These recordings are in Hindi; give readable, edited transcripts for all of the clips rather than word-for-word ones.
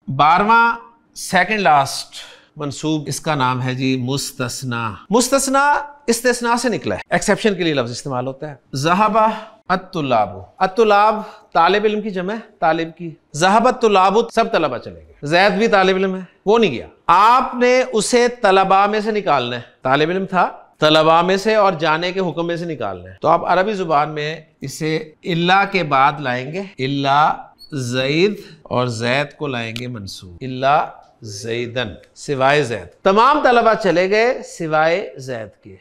12वां सेकंड लास्ट मंसूब, इसका नाम है जी मुस्तस्ना। मुस्तस्ना इस्तिस्ना से निकला है, एक्सेप्शन के लिए लफ्ज इस्तेमाल होता है। ज़हबा अत्तुलाबु, अत्तुलाब तालिब इल्म की जमा, तालिब की। ज़हबत तुलाबु, सब तलबा चले गए। ज़ैद भी तालिब इल्म है, वो नहीं गया। आपने उसे तलबा में से निकालना है, तालिब इल्म था, तलबा में से और जाने के हुक्म में से निकालना है। तो आप अरबी जुबान में इसे इल्ला के बाद लाएंगे, इल्ला ज़ैद, और ज़ैद को लाएंगे मंसूब, इल्ला ज़ैदन, सिवाय ज़ैद। तमाम तलबा चले गए सिवाय ज़ैद के।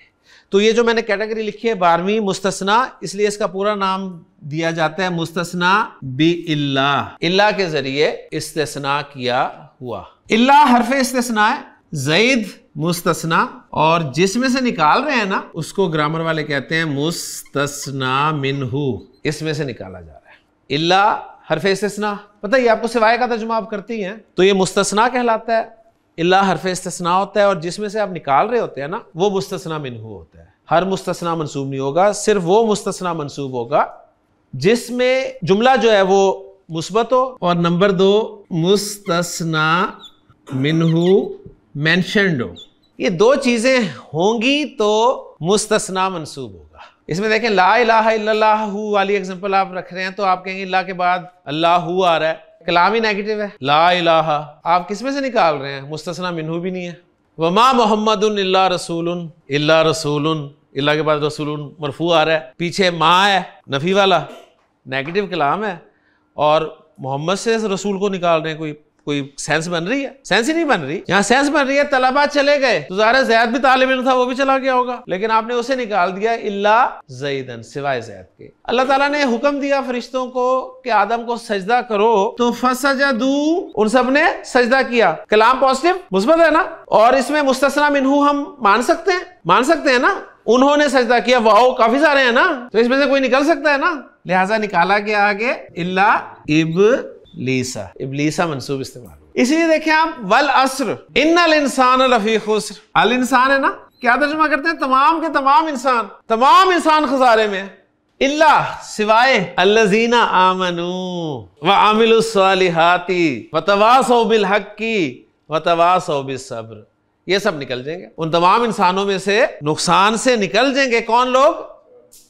तो ये जो मैंने कैटेगरी लिखी है 12वीं मुस्तस्ना, इसलिए इसका पूरा नाम दिया जाता है मुस्तस्ना बि इल्ला। इल्ला के जरिए इस्तिस्ना किया हुआ। इल्ला हर्फ इस्तिस्ना है, ज़ैद मुस्तस्ना, और जिसमें से निकाल रहे हैं ना उसको ग्रामर वाले कहते हैं मुस्तस्ना मिन्हु, इसमें से निकाला जा रहा है। इल्ला हर्फ इस्तिस्ना, पता है आपको सिवाय का तर्जुमा आप करती हैं तो ये मुस्तस्ना कहलाता है। इल्ला हर्फ इस्तिस्ना होता है और जिसमें से आप निकाल रहे होते हैं ना वो मुस्तस्ना मिन्हु होता है। हर मुस्तस्ना मंसूब नहीं होगा, सिर्फ वो मुस्तस्ना मंसूब होगा जिसमें जुमला जो है वो मुस्बत हो, और नंबर 2 मुस्तस्ना मिन्हु मेंशन्ड हो। ये 2 चीजें होंगी तो मुस्तस्ना मंसूब होगा। इसमें देखें ला इलाहा इल्लल्लाहु वाली एग्जांपल आप रख रहे हैं तो आप कहेंगे अल्लाह के बाद अल्लाहु आ रहा है, कलाम ही नेगेटिव है। ला इलाहा आप किस में से निकाल रहे हैं, मुस्तस्ना मिन्हु भी नहीं है। वमा मोहम्मदुन इल्ला रसूलुन, इल्ला रसूलुन, इल्ला के बाद रसूलुन मरफू आ रहा है, पीछे माँ है नफी वाला, नेगेटिव कलाम है, और मोहम्मद से रसूल को निकाल रहे हैं। कोई सेंस बन रही है? सेंस ही नहीं बन रही। यहाँ सेंस बन रही है तलबा चले गए तो ज़ाहिर है ज़ैद भी तालिब इल्म था, वो भी चला गया होगा, लेकिन आपने उसे निकाल दिया इल्ला ज़ैदन, सिवाय ज़ैद के। अल्लाह ताला ने हुक्म दिया फरिश्तों को कि आदम को सजदा करो, तो फसजदू, उन सब ने सजदा किया। कलाम पॉजिटिव मुस्बत है ना, और इसमें मुस्तस्ना मिन्हु हम मान सकते हैं ना। उन्होंने सजदा किया, वाओ काफी सारे हैं ना, तो इसमें से कोई निकल सकता है ना, लिहाजा निकाला गया आगे इल्ला इब्लीसा, इब्लीसा मंसूब इस्तेमाल हुआ। इसीलिए देखें आप वल अस्र इन्नल इंसान लफी खुस्र, अल इंसान है ना, क्या तर्जुमा करते हैं, तमाम के तमाम इंसान खसारे में। इल्ला सिवाय अल्लज़ीना आमनू व आमिलुस सालिहाती व तवासौ बिल हक्की व तवासौ बिस सब्र, ये सब निकल जाएंगे। उन तमाम इंसानों में से नुकसान से निकल जाएंगे कौन लोग,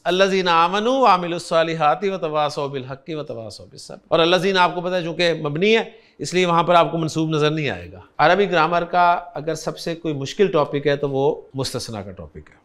अल्लज़ीना आमनू व आमिलुस सालिहाती व तवासौ बिल हक्की व तवासौ बिस सब्र। और अल्लज़ीना आपको पता है चूंकि मबनी है इसलिए वहां पर आपको मंसूब नजर नहीं आएगा। अरबी ग्रामर का अगर सबसे कोई मुश्किल टॉपिक है तो वो मुस्तस्ना का टॉपिक है।